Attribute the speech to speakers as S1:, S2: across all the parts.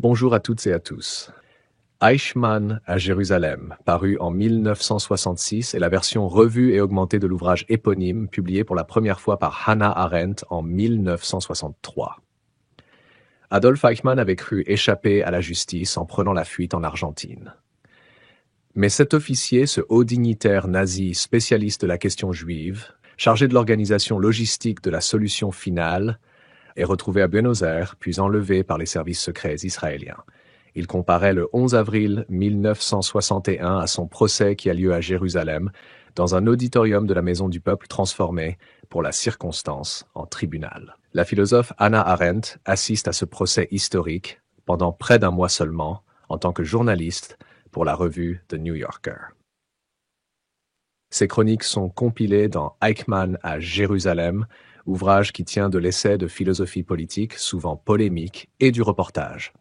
S1: Bonjour à toutes et à tous. Eichmann à Jérusalem, paru en 1966, est la version revue et augmentée de l'ouvrage éponyme publié pour la première fois par Hannah Arendt en 1963. Adolf Eichmann avait cru échapper à la justice en prenant la fuite en Argentine. Mais cet officier, ce haut dignitaire nazi spécialiste de la question juive, chargé de l'organisation logistique de la solution finale, est retrouvé à Buenos Aires, puis enlevé par les services secrets israéliens. Il comparaît le 11 avril 1961 à son procès qui a lieu à Jérusalem, dans un auditorium de la Maison du Peuple transformé, pour la circonstance, en tribunal. La philosophe Hannah Arendt assiste à ce procès historique, pendant près d'un mois seulement, en tant que journaliste pour la revue The New Yorker. Ces chroniques sont compilées dans Eichmann à Jérusalem, ouvrage qui tient de l'essai de philosophie politique, souvent polémique, et du reportage.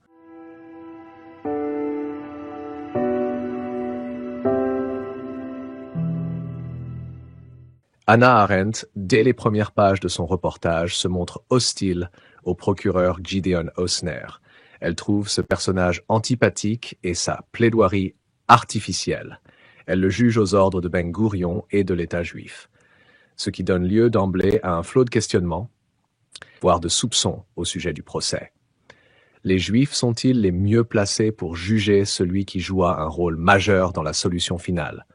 S1: Hannah Arendt, dès les premières pages de son reportage, se montre hostile au procureur Gideon Hausner. Elle trouve ce personnage antipathique et sa plaidoirie artificielle. Elle le juge aux ordres de Ben Gourion et de l'État juif, ce qui donne lieu d'emblée à un flot de questionnements, voire de soupçons au sujet du procès. Les Juifs sont-ils les mieux placés pour juger celui qui joua un rôle majeur dans la solution finale?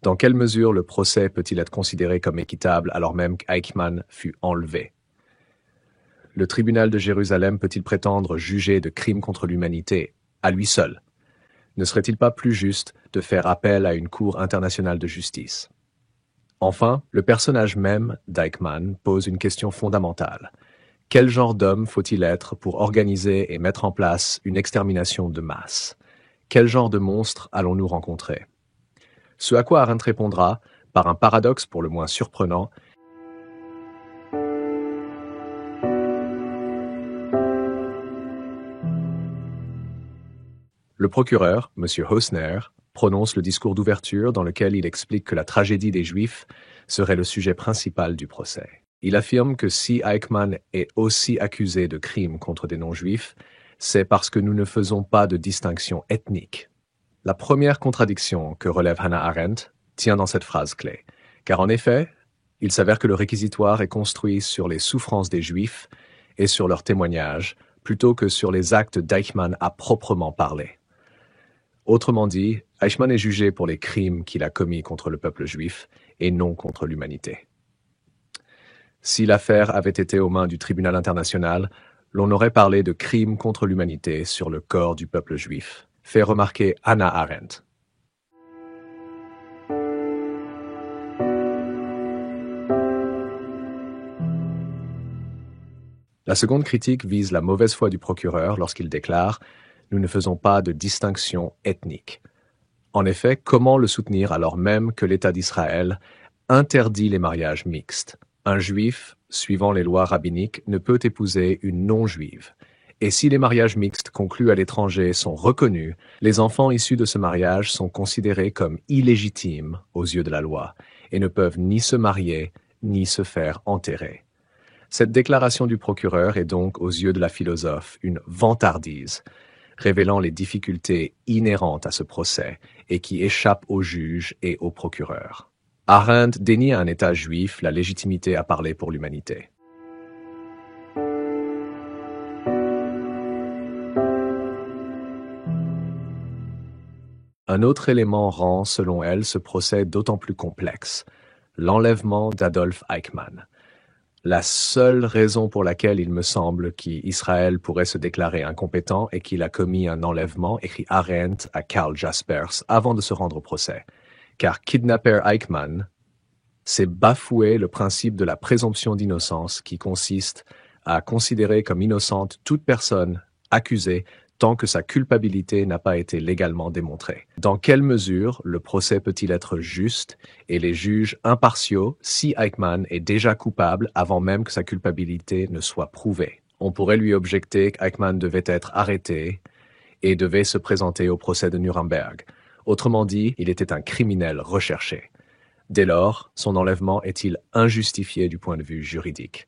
S1: Dans quelle mesure le procès peut-il être considéré comme équitable alors même qu'Eichmann fut enlevé? Le tribunal de Jérusalem peut-il prétendre juger de crimes contre l'humanité à lui seul? Ne serait-il pas plus juste de faire appel à une cour internationale de justice? Enfin, le personnage même d'Eichmann pose une question fondamentale. Quel genre d'homme faut-il être pour organiser et mettre en place une extermination de masse? Quel genre de monstre allons-nous rencontrer? Ce à quoi Arendt répondra, par un paradoxe pour le moins surprenant, le procureur, M. Hausner, prononce le discours d'ouverture dans lequel il explique que la tragédie des Juifs serait le sujet principal du procès. Il affirme que si Eichmann est aussi accusé de crimes contre des non-juifs, c'est parce que nous ne faisons pas de distinction ethnique. La première contradiction que relève Hannah Arendt tient dans cette phrase clé, car en effet, il s'avère que le réquisitoire est construit sur les souffrances des Juifs et sur leurs témoignages, plutôt que sur les actes d'Eichmann à proprement parler. Autrement dit, Eichmann est jugé pour les crimes qu'il a commis contre le peuple juif et non contre l'humanité. Si l'affaire avait été aux mains du tribunal international, l'on aurait parlé de crimes contre l'humanité sur le corps du peuple juif, fait remarquer Hannah Arendt. La seconde critique vise la mauvaise foi du procureur lorsqu'il déclare « Nous ne faisons pas de distinction ethnique ». En effet, comment le soutenir alors même que l'État d'Israël interdit les mariages mixtes? Un juif, suivant les lois rabbiniques, ne peut épouser une non-juive. Et si les mariages mixtes conclus à l'étranger sont reconnus, les enfants issus de ce mariage sont considérés comme illégitimes aux yeux de la loi et ne peuvent ni se marier ni se faire enterrer. Cette déclaration du procureur est donc, aux yeux de la philosophe, une vantardise, révélant les difficultés inhérentes à ce procès et qui échappent aux juges et aux procureurs. Arendt dénie à un État juif la légitimité à parler pour l'humanité. Un autre élément rend, selon elle, ce procès d'autant plus complexe, l'enlèvement d'Adolf Eichmann. La seule raison pour laquelle il me semble qu'Israël pourrait se déclarer incompétent est qu'il a commis un enlèvement, écrit Arendt à Karl Jaspers avant de se rendre au procès. Car kidnapper Eichmann, c'est bafouer le principe de la présomption d'innocence qui consiste à considérer comme innocente toute personne accusée tant que sa culpabilité n'a pas été légalement démontrée. Dans quelle mesure le procès peut-il être juste et les juges impartiaux si Eichmann est déjà coupable avant même que sa culpabilité ne soit prouvée? On pourrait lui objecter qu'Eichmann devait être arrêté et devait se présenter au procès de Nuremberg. Autrement dit, il était un criminel recherché. Dès lors, son enlèvement est-il injustifié du point de vue juridique?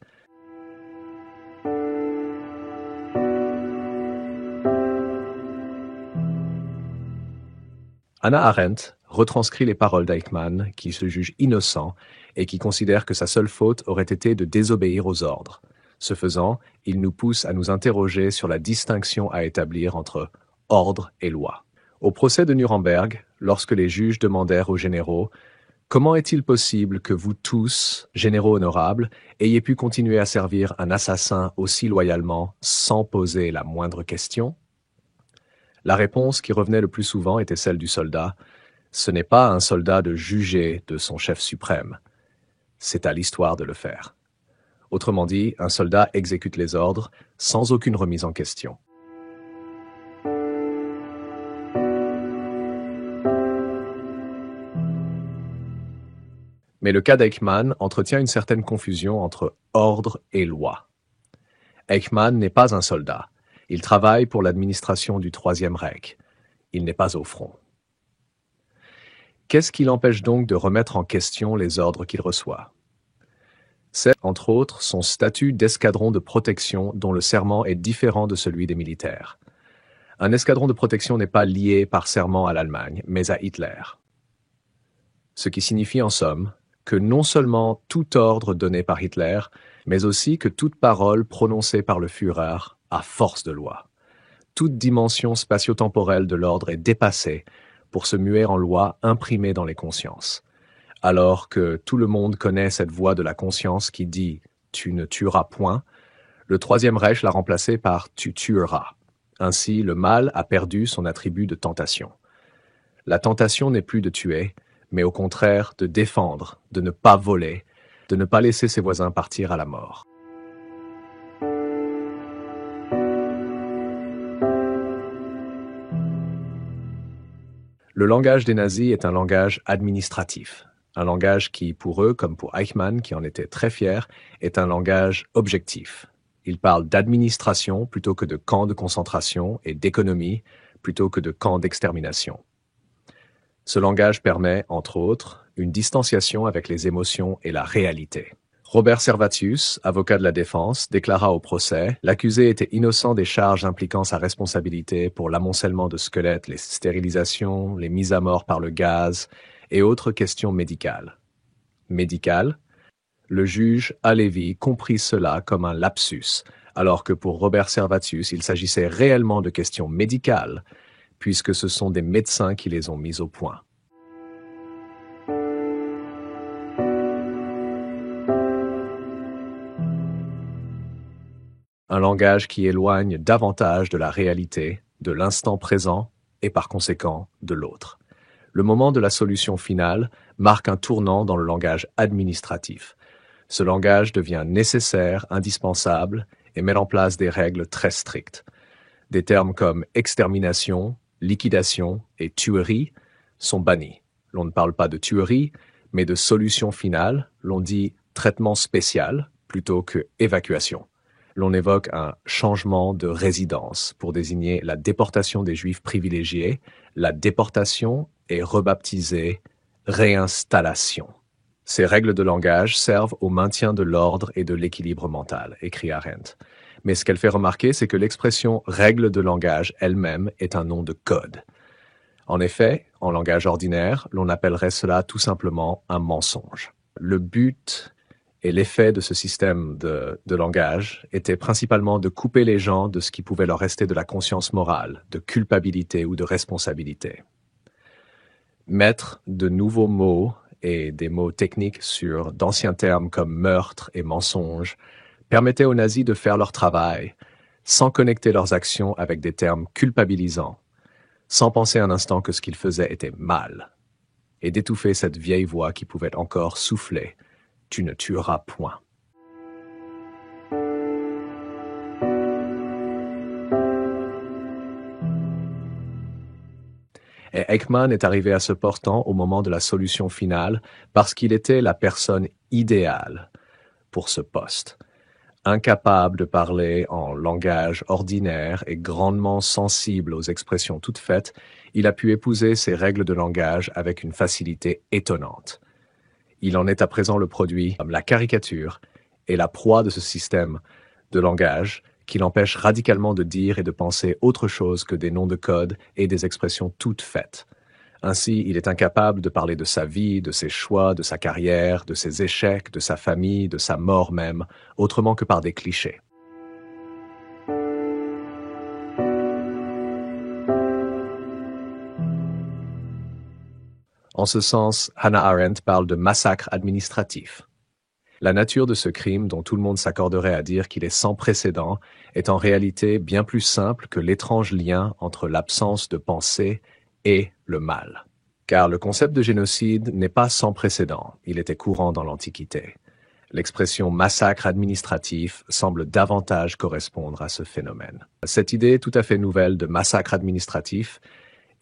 S1: Hannah Arendt retranscrit les paroles d'Eichmann, qui se juge innocent et qui considère que sa seule faute aurait été de désobéir aux ordres. Ce faisant, il nous pousse à nous interroger sur la distinction à établir entre ordre et loi. Au procès de Nuremberg, lorsque les juges demandèrent aux généraux « Comment est-il possible que vous tous, généraux honorables, ayez pu continuer à servir un assassin aussi loyalement sans poser la moindre question ?» La réponse qui revenait le plus souvent était celle du soldat « Ce n'est pas à un soldat de juger de son chef suprême, c'est à l'histoire de le faire. » Autrement dit, un soldat exécute les ordres sans aucune remise en question. Mais le cas d'Eichmann entretient une certaine confusion entre ordre et loi. Eichmann n'est pas un soldat. Il travaille pour l'administration du Troisième Reich. Il n'est pas au front. Qu'est-ce qui l'empêche donc de remettre en question les ordres qu'il reçoit? C'est, entre autres, son statut d'escadron de protection dont le serment est différent de celui des militaires. Un escadron de protection n'est pas lié par serment à l'Allemagne, mais à Hitler. Ce qui signifie en somme que non seulement tout ordre donné par Hitler, mais aussi que toute parole prononcée par le Führer a force de loi. Toute dimension spatio-temporelle de l'ordre est dépassée pour se muer en loi imprimée dans les consciences. Alors que tout le monde connaît cette voix de la conscience qui dit « tu ne tueras point », le Troisième Reich l'a remplacé par « tu tueras ». Ainsi, le mal a perdu son attribut de tentation. La tentation n'est plus de tuer, mais au contraire de défendre, de ne pas voler, de ne pas laisser ses voisins partir à la mort. Le langage des nazis est un langage administratif, un langage qui, pour eux, comme pour Eichmann, qui en était très fier, est un langage objectif. Ils parlent d'administration plutôt que de camps de concentration et d'économie plutôt que de camps d'extermination. Ce langage permet, entre autres, une distanciation avec les émotions et la réalité. Robert Servatius, avocat de la défense, déclara au procès « L'accusé était innocent des charges impliquant sa responsabilité pour l'amoncellement de squelettes, les stérilisations, les mises à mort par le gaz et autres questions médicales. » Médicales? Le juge Halevi comprit cela comme un lapsus, alors que pour Robert Servatius, il s'agissait réellement de questions médicales, puisque ce sont des médecins qui les ont mis au point. Un langage qui éloigne davantage de la réalité, de l'instant présent et par conséquent de l'autre. Le moment de la solution finale marque un tournant dans le langage administratif. Ce langage devient nécessaire, indispensable et met en place des règles très strictes. Des termes comme extermination, liquidation et tuerie sont bannis. L'on ne parle pas de tuerie, mais de solution finale. L'on dit traitement spécial plutôt que évacuation. L'on évoque un changement de résidence pour désigner la déportation des Juifs privilégiés. La déportation est rebaptisée réinstallation. Ces règles de langage servent au maintien de l'ordre et de l'équilibre mental, écrit Arendt. Mais ce qu'elle fait remarquer, c'est que l'expression « règle de langage » elle-même est un nom de code. En effet, en langage ordinaire, l'on appellerait cela tout simplement un mensonge. Le but et l'effet de ce système de langage était principalement de couper les gens de ce qui pouvait leur rester de la conscience morale, de culpabilité ou de responsabilité. Mettre de nouveaux mots et des mots techniques sur d'anciens termes comme meurtre et mensonge permettait aux nazis de faire leur travail sans connecter leurs actions avec des termes culpabilisants, sans penser un instant que ce qu'ils faisaient était mal, et d'étouffer cette vieille voix qui pouvait encore souffler « Tu ne tueras point ». Et Eichmann est arrivé à ce portant au moment de la solution finale parce qu'il était la personne idéale pour ce poste. Incapable de parler en langage ordinaire et grandement sensible aux expressions toutes faites, il a pu épouser ces règles de langage avec une facilité étonnante. Il en est à présent le produit, comme la caricature, et la proie de ce système de langage qui l'empêche radicalement de dire et de penser autre chose que des noms de code et des expressions toutes faites. Ainsi, il est incapable de parler de sa vie, de ses choix, de sa carrière, de ses échecs, de sa famille, de sa mort même, autrement que par des clichés. En ce sens, Hannah Arendt parle de massacre administratif. La nature de ce crime, dont tout le monde s'accorderait à dire qu'il est sans précédent, est en réalité bien plus simple que l'étrange lien entre l'absence de pensée et le mal. Car le concept de génocide n'est pas sans précédent, il était courant dans l'Antiquité. L'expression massacre administratif semble davantage correspondre à ce phénomène. Cette idée tout à fait nouvelle de massacre administratif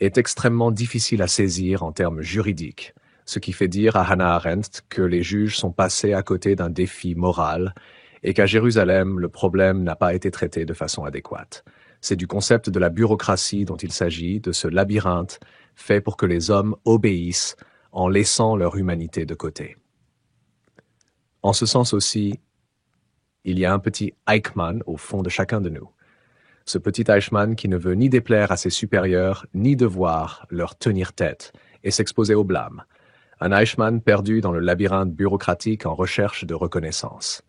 S1: est extrêmement difficile à saisir en termes juridiques, ce qui fait dire à Hannah Arendt que les juges sont passés à côté d'un défi moral et qu'à Jérusalem, le problème n'a pas été traité de façon adéquate. C'est du concept de la bureaucratie dont il s'agit, de ce labyrinthe fait pour que les hommes obéissent en laissant leur humanité de côté. En ce sens aussi, il y a un petit Eichmann au fond de chacun de nous. Ce petit Eichmann qui ne veut ni déplaire à ses supérieurs, ni devoir leur tenir tête et s'exposer au blâme. Un Eichmann perdu dans le labyrinthe bureaucratique en recherche de reconnaissance.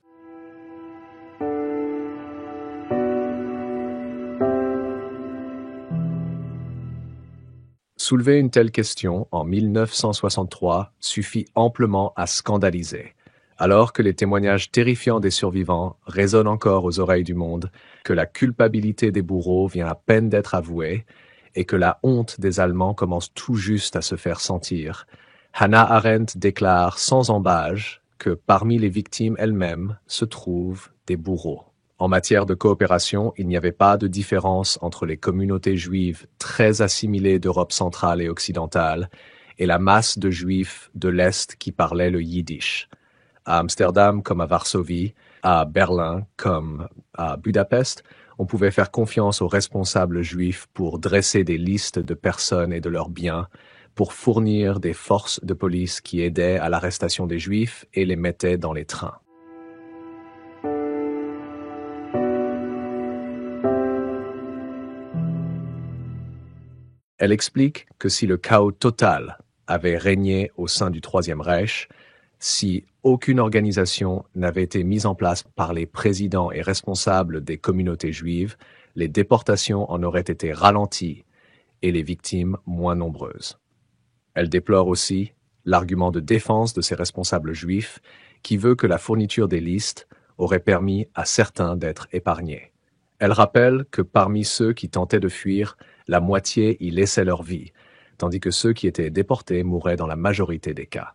S1: Soulever une telle question en 1963 suffit amplement à scandaliser, alors que les témoignages terrifiants des survivants résonnent encore aux oreilles du monde, que la culpabilité des bourreaux vient à peine d'être avouée, et que la honte des Allemands commence tout juste à se faire sentir. Hannah Arendt déclare sans ambages que parmi les victimes elles-mêmes se trouvent des bourreaux. En matière de coopération, il n'y avait pas de différence entre les communautés juives très assimilées d'Europe centrale et occidentale et la masse de juifs de l'Est qui parlaient le yiddish. À Amsterdam comme à Varsovie, à Berlin comme à Budapest, on pouvait faire confiance aux responsables juifs pour dresser des listes de personnes et de leurs biens, pour fournir des forces de police qui aidaient à l'arrestation des juifs et les mettaient dans les trains. Elle explique que si le chaos total avait régné au sein du Troisième Reich, si aucune organisation n'avait été mise en place par les présidents et responsables des communautés juives, les déportations en auraient été ralenties et les victimes moins nombreuses. Elle déplore aussi l'argument de défense de ces responsables juifs qui veut que la fourniture des listes aurait permis à certains d'être épargnés. Elle rappelle que parmi ceux qui tentaient de fuir, la moitié y laissaient leur vie, tandis que ceux qui étaient déportés mouraient dans la majorité des cas.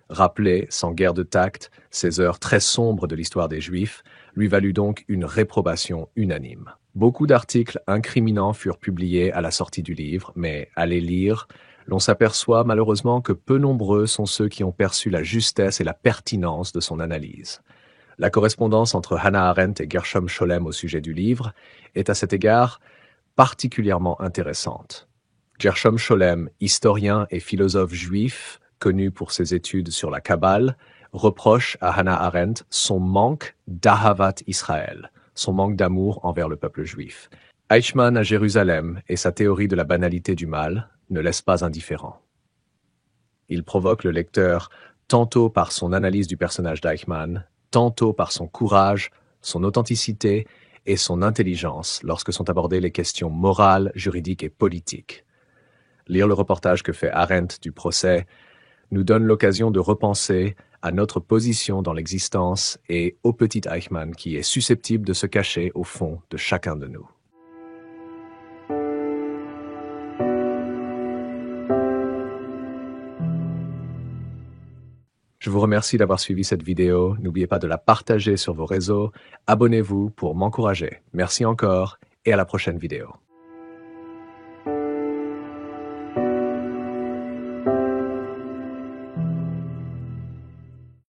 S1: Rappeler, sans guère de tact, ces heures très sombres de l'histoire des Juifs lui valut donc une réprobation unanime. Beaucoup d'articles incriminants furent publiés à la sortie du livre, mais à les lire, l'on s'aperçoit malheureusement que peu nombreux sont ceux qui ont perçu la justesse et la pertinence de son analyse. La correspondance entre Hannah Arendt et Gershom Scholem au sujet du livre est à cet égard particulièrement intéressante. Gershom Scholem, historien et philosophe juif, connu pour ses études sur la Kabbale, reproche à Hannah Arendt son manque d'Ahavat Israël, son manque d'amour envers le peuple juif. Eichmann à Jérusalem et sa théorie de la banalité du mal ne laissent pas indifférent. Il provoque le lecteur tantôt par son analyse du personnage d'Eichmann, tantôt par son courage, son authenticité et son intelligence lorsque sont abordées les questions morales, juridiques et politiques. Lire le reportage que fait Arendt du procès nous donne l'occasion de repenser à notre position dans l'existence et au petit Eichmann qui est susceptible de se cacher au fond de chacun de nous. Je vous remercie d'avoir suivi cette vidéo. N'oubliez pas de la partager sur vos réseaux. Abonnez-vous pour m'encourager. Merci encore et à la prochaine vidéo.